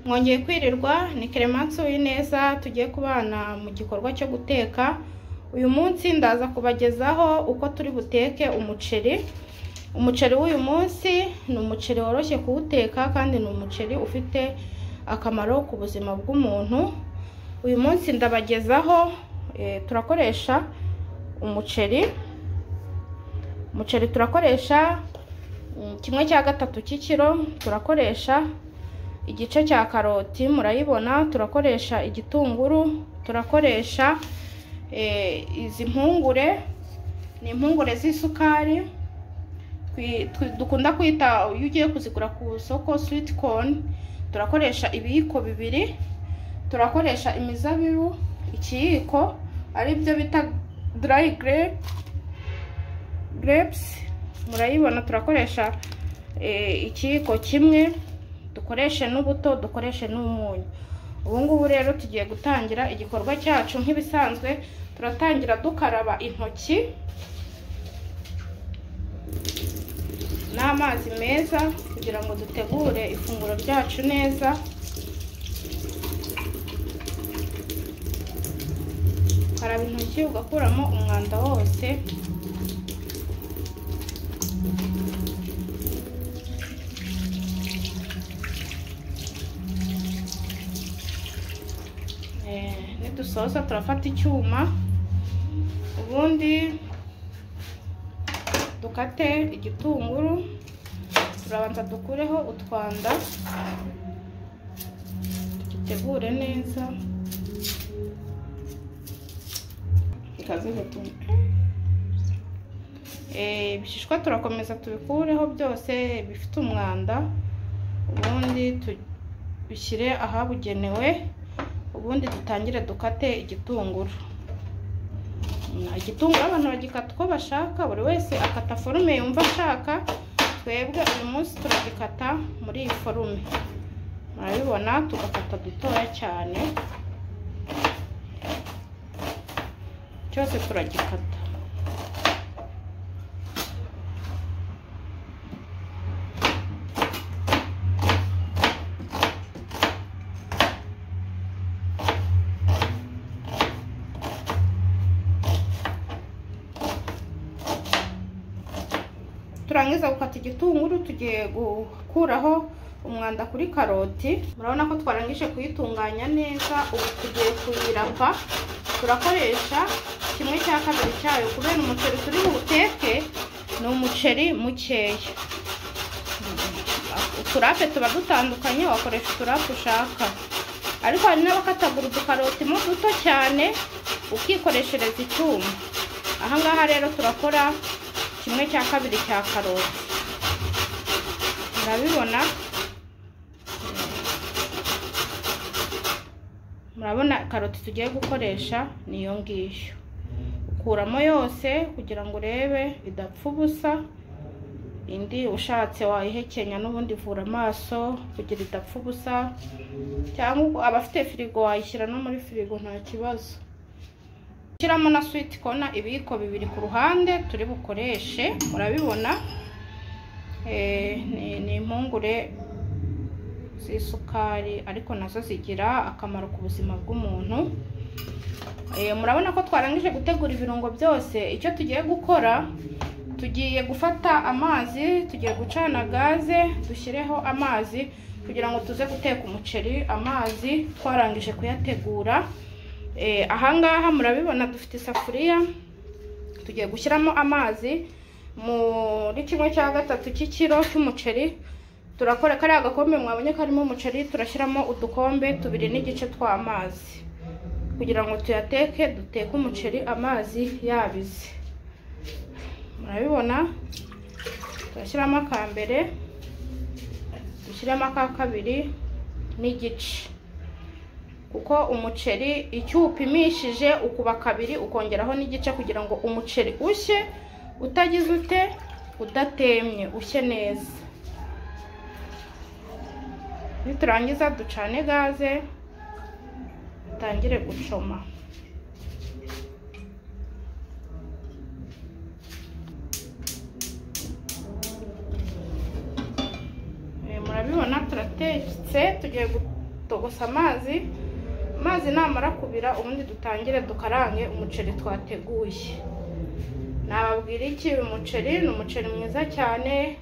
Mwongeye kwirirwa ni Clemence Uwineza, tugiye kubana mu gikorwa cyo guteka. Uyu munsi ndaza kubagezaho uko turi buteke umuceri. Umuceri w'uyu munsi ni umuceri woroshye kuwuteka kandi ni umuceri ufite akamaro ku buzima bw'umuntu. Uyu munsi ndabagezaho turakoresha umuceri turakoresha 1/3 cy'ikiro, turakoresha igice cya karoti murayibona, turakoresha igitunguru, turakoresha izi mpungure, ni impungure z'isukari dukunda kwita iyo ugiye kuzigura ku soko sweet corn. Turakoresha ibiyiko 2, turakoresha imizabibu ikiyiko ari byo bita dry grapes murayibona, turakoresha ikiyiko kimwe, dukoreshe n'ubuto, dukoreshe n'umunyu. Ubu ngubu rero tugiye gutangira igikorwa cyacu. Nk'ibisanzwe turatangira dukaraba intoki n'amazi meza kugira ngo dutegure ifunguro ryacu neza. Karaba intoki ugakuramo umwanda wose. Nidusoza turafata icyuma, ubundi dukate igitunguru, turabanza dukureho utwanda, tugitegure neza. Ibishishwa turakomeza tubikureho byose bifite umwanda, ubundi tubishyire ahabugenewe. Ubundi dutangire dukate igitunguru. Igitunguru abantu bagikata uko bashaka, buri wese akata forume yumva ashaka. Twebwe uyu munsi turagikata muri iyi forume, murabibona, tugakata dutoya cyane, cyose turagikata. Turangiza gukata igitunguru, tugiye gukuraho umwanda kuri karoti. Murabona ko twarangije kuyitunganya neza. Ubu tugiye kuyirapa. Turakoresha 1/2 cyayo kubera umuceri turi buteke ni umuceri mukeya. Uturape tuba dutandukanye, wakoresha uturape ushaka, ariko hari n'abakatagura udukaroti mo duto cyane ukikoreshereza icyuma. Aha ngaha rero turakora 1/2 cya karoti, murabibona. Murabona karoti tugiye gukoresha niyo ngiyo. Ukuramo yose kugira ngo urebe idapfa ubusa. Indi ushatse wayihekenya n'ubundi vura amaso kugira idapfa ubusa, cyangwa abafite firigo wayishyira no muri firigo nta kibazo. Shyiramo na sweet corn ibiyiko 2 ku ruhande turi bukoreshe, murabibona. Ni impungure z'isukari ariko nazo zigira akamaro ku buzima bw'umuntu. Murabona ko twarangije gutegura ibirungo byose. Icyo tugiye gukora, tugiye gufata amazi, tugiye gucana gaze, dushyireho amazi kugira ngo tuze guteka umuceri. Amazi twarangije kuyategura. Ahangaha murabibona dufite isafuriya, tugiye gushyiramo amazi muri 1/3 cy'ikiro cy'umuceri. Turakora kari agakombe mwabonye karimo umuceri, turashyiramo udukombe 2 n'igice tw'amazi kugira ngo tuyateke, duteke umuceri amazi yabize. Murabibona, turashyiramo akambere, dushyiramo aka kabiri n'igice, kuko umuceri icyo upimishije ukuba 2 ukongeraho n'igice kugira ngo umuceri ushye utagize udatemye, ushye neza. Niturangiza ducane gaze, tangire gucoma. Murabibona turatetse, tugiye gutogosa amazi namara kubira, ubundi dutangire dukarange umuceri twateguye. Nababwira iki, uyu muceri ni umuceri mwiza cyane,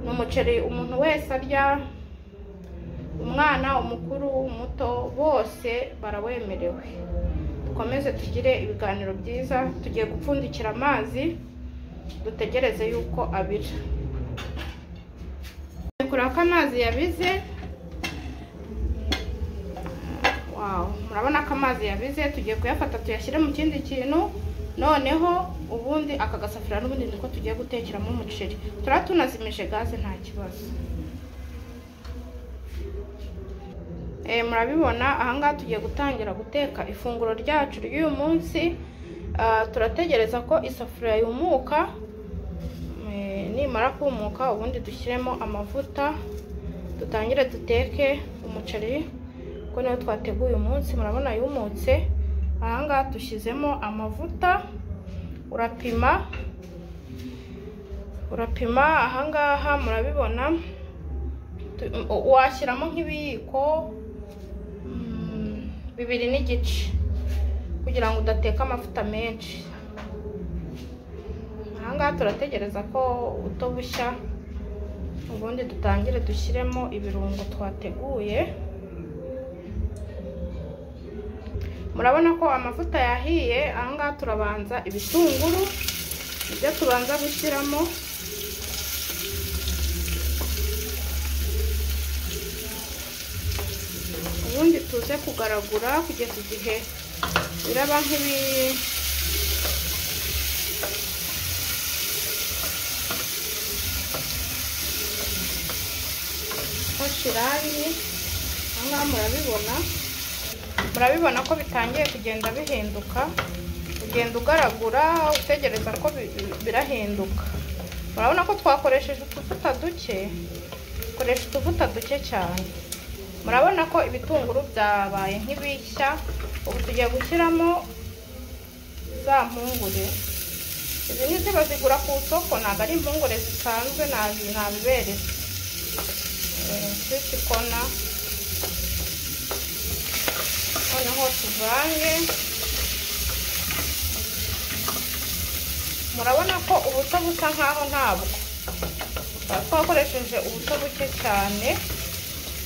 ni umuceri umuntu wese arya, umwana, umukuru, umuto, bose barawemerewe. Dukomeze tugire ibiganiro byiza. Tugiye gupfundikira amazi, dutegereze yuko abira. Kureba ko amazi yabize. Wow, murabona ko amazi yabize. Tugiye kuyafata tuyashyire mu kindi kintu, noneho ubundi aka gasafuriya n'ubundi niko tugiye gutekeramo umuceri. Tunazimije gaze nta kibazo. Murabibona ahangaha tugiye gutangira guteka ifunguro ryacu ry'uyu munsi. Turategereza ko isafuriya yumuka. Nimara kumuka ubundi dushyiremo amavuta, dutangire duteke umuceri ko nayo twateguye umunsi. Murabona yumutse. Ahangaha dushyizemo amavuta. Urapima ahangaha murabibona. Washyiramo nk'ibiyiko 2 n'igice kugira ngo udateka amavuta menshi. Ahangaha turategereza ko uto bushya, ubundi dutangire dushyiremo ibirungo twateguye. Murabona ko amavuta yahiye. Ahangaha turabanza ibitunguru, ibyo tubanza gushyiramo. Ubundi tuze kugaragura kugeza igihe biraba irangi. Ahangaha murabibona ko bitangiye kugenda bihinduka. Ugenda ugaragura utegereza ko birahinduka. Murabona ko twakoresheje utuvuta duke. Dukoresha utuvuta duke cyane. Murabona ko ibitunguru byabaye nk'ibishya. Ubu tugiye gushyiramo za mpungure. Izi ni ziba zigura ku isoko, ntabwo ari impungure zisanzwe, nabiberetse. Sweet corn. Noneho tuvange. Murabona ko ubuto busa nkaho ntabwo. Twakoresheje ubuto buke cyane,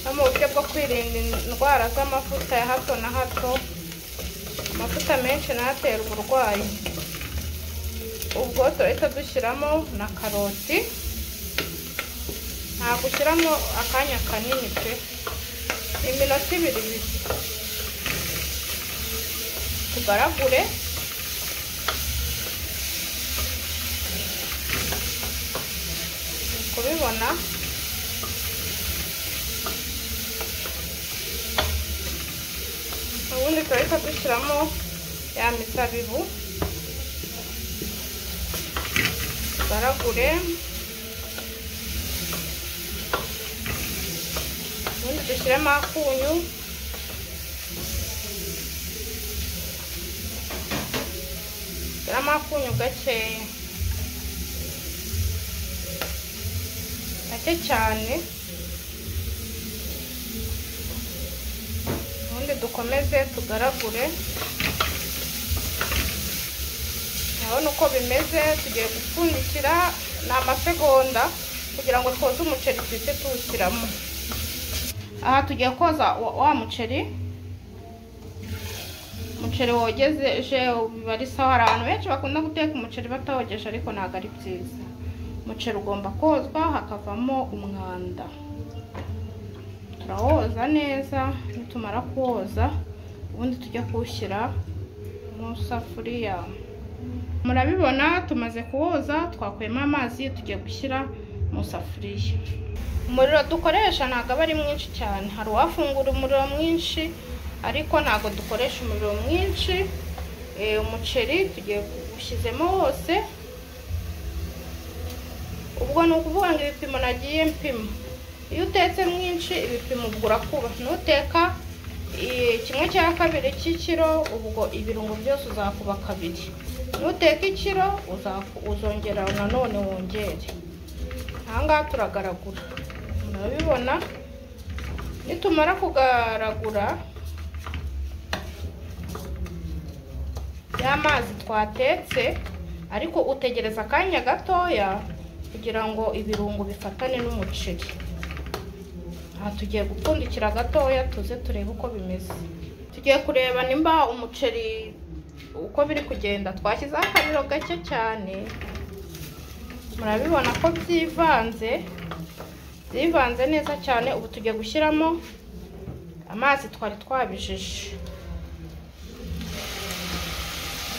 no mu buryo bwo kwirinda indwara z'amavuta ya hato na hato. Amavuta menshi natera uburwayi. Ubwo turahita dushyiramo na karoti. Nta gushyiramo akanya kanini pe, iminota 2 bisa. Tugaragure. Kubibona. Ubundi turahita dushyiramo ya mizabibu. Tugaragure. Ubundi dushyiremo akunyu. Dushyiramo akunyu gakeya. Gake cyane. Ubundi dukomeze tugaragure. Urabona uko bimeze. Tugiye gupfundikira n'amasegonda kugira ngo twoze umuceri twite tuwushyiramo. Aha tugiye koza wa muceri. Umuceri wogeje biba ari sawa. Hari abantu benshi bakunda guteka umuceri batawogeje, ariko ntabwo ari byiza. Umuceri ugomba kozwa hakavamo umwanda. Turawoza neza. Nitumara kuwoza ubundi tujya kuwushyira mu safuriya. Murabibona tumaze kuwoza, twakuyemo amazi, tugiye gushyira mu safuriya. Umuriro dukoresha ntabwo aba ari mwinshi cyane. Hari uwafungura umuriro mwinshi, ariko ntabwo dukoresha umuriro mwinshi. Umuceri tugiye gushyizemo wose. Ubwo ni ukuvuga ngo ibipimo nagiye mpima. Iyo utetse mwinshi ibipimo ugura kuba. Nuteka 1/2 cy'ikiro, ubwo ibirungo byose uzakuba 2. Nuteka ikiro uzongera nanone wongere. Ahangaha turagaragura. Murabibona nitumara kugaragura ya mazi twatetse, ariko utegereza akanya gatoya kugira ngo ibirungo bifatane n'umuceri. Aha tugiye gupfundikira gatoya tuze turebe uko bimeze. Tugiye kureba nimba umuceri uko biri kugenda. Twashyizeho akariro gake cyane, murabibona ko byivanze neza cyane. Ubu tugiye gushyiramo amazi twari twabijije.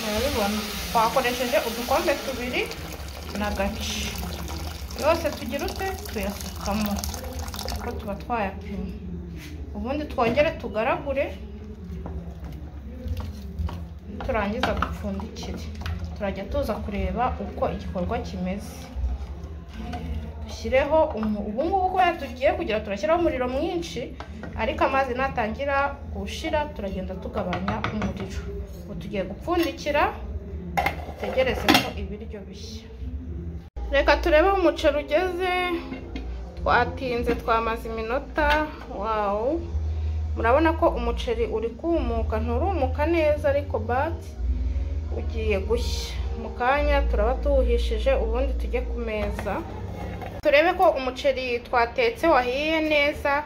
Murabibona twakoresheje udukombe 2 n'agace, yose tugira ute tuyasukamo uko tuba twayapima. Ubundi twongere tugaragure, turangiza gupfundikira turajya tuza kureba uko igikorwa kimeze. Dushyireho ubu ngubu ko tugiye kugira turashyiraho umuriro mwinshi, ariko amazi natangira gushira turagenda tugabanya umuriro. Ubu tugiye gupfundikira dutegereze ko ibiryo bishya. Reka turebe umuceri ugeze. Twatinze, twamaze iminota. Wow, murabona ko umuceri uri kumuka, nturumuka neza ariko ugiye gushya. Mu kanya turaba tuwuhishije, ubundi tujye ku meza turebe ko umuceri twatetse wahiye neza.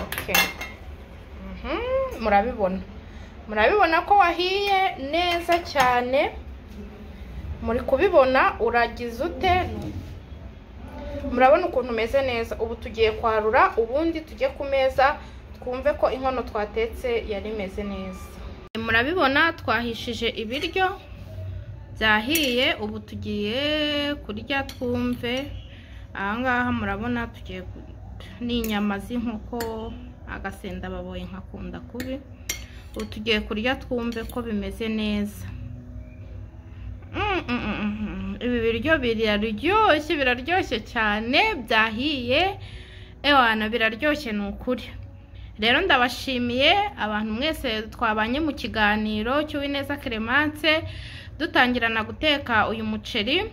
Okay. Murabibona ko wahiye neza cyane. Muri kubibona uragize ute? Murabona ukuntu umeze neza. Ubu tugiye kwarura, ubundi tujye ku meza twumve ko inkono twatetse yari imeze neza. Murabibona twahishije ibiryo byahiye. Ubu tugiye kurya twumve. Ahangaha murabona tugiye n'inyama z'inkoko, agasenda baboye nkakunda kubi. Ubu tugiye kurya twumve ko bimeze neza. Ibi biryo biraryoshye cyane, byahiye. Ewana biraryoshye n'ukuri. Rero ndabashimiye abantu mwese twabanye mu kiganiro cy'Uwineza Clemence dutangirana guteka uyu muceri.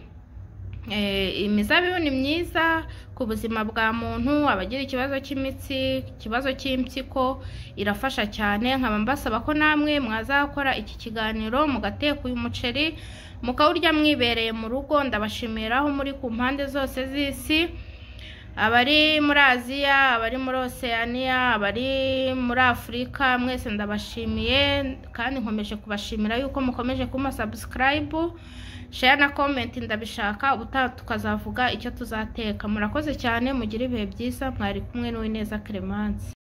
Imizabibu ni myiza ku buzima bwa muntu, abagira ikibazo cy'imitsi, ikibazo cy'impyiko, irafasha cyane. Nkaba mbasaba ko namwe mwazakora iki kiganiro mugateka uyu muceri mukawurya mwibereye mu rugo. Ndabashimiraho muri ku mpande zose z'isi, abari muri Aziya, abari muri Oceania, abari muri Afurika, mwese ndabashimiye kandi nkomeje kubashimira yuko mukomeje kuma subscribe, share na comment. Ndabishaka ubutaha tukazavuga icyo tuzateka. Murakoze cyane, mugire ibihe byiza. Mwari kumwe n'Uwineza Clemence.